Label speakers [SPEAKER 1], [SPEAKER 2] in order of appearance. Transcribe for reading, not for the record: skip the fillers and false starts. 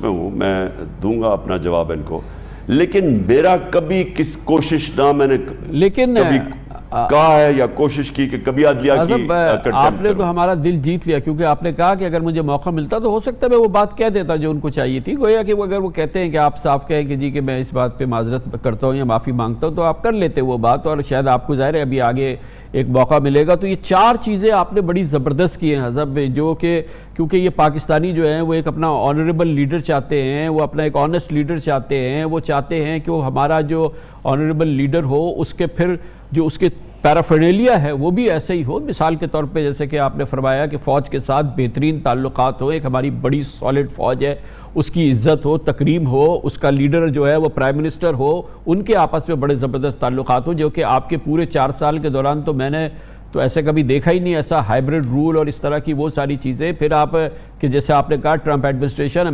[SPEAKER 1] में हूँ, मैं दूंगा अपना जवाब इनको, लेकिन मेरा कभी किस कोशिश ना मैंने
[SPEAKER 2] लेकिन
[SPEAKER 1] कभी कहा है या कोशिश की कि कभी अदलिया की
[SPEAKER 2] आपने तो हमारा दिल जीत लिया, क्योंकि आपने कहा कि अगर मुझे मौका मिलता तो हो सकता है मैं वो बात कह देता जो उनको चाहिए थी। गोया कि अगर वो कहते हैं कि आप साफ कहें कि जी कि मैं इस बात पे माजरत करता हूँ या माफ़ी मांगता हूँ, तो आप कर लेते वो बात, और शायद आपको ज़ाहिर है अभी आगे एक मौका मिलेगा। तो ये 4 चीज़ें आपने बड़ी ज़बरदस्त की हैं हज़ब, जो कि क्योंकि ये पाकिस्तानी जो हैं वो एक अपना ऑनरेबल लीडर चाहते हैं, वो अपना एक ऑनेस्ट लीडर चाहते हैं, वो चाहते हैं कि वो हमारा जो ऑनरेबल लीडर हो उसके फिर जो उसके पैराफर्नेलिया है वो भी ऐसे ही हो। मिसाल के तौर पे जैसे कि आपने फरमाया कि फ़ौज के साथ बेहतरीन ताल्लुकात हो, एक हमारी बड़ी सॉलिड फ़ौज है, उसकी इज़्ज़त हो, तकरीम हो, उसका लीडर जो है वो प्राइम मिनिस्टर हो, उनके आपस में बड़े ज़बरदस्त ताल्लुकात हो, जो कि आपके पूरे 4 साल के दौरान तो मैंने तो ऐसे कभी देखा ही नहीं, ऐसा हाइब्रिड रूल और इस तरह की वो सारी चीज़ें। फिर आप कि जैसे आपने कहा ट्रंप एडमिनिस्ट्रेशन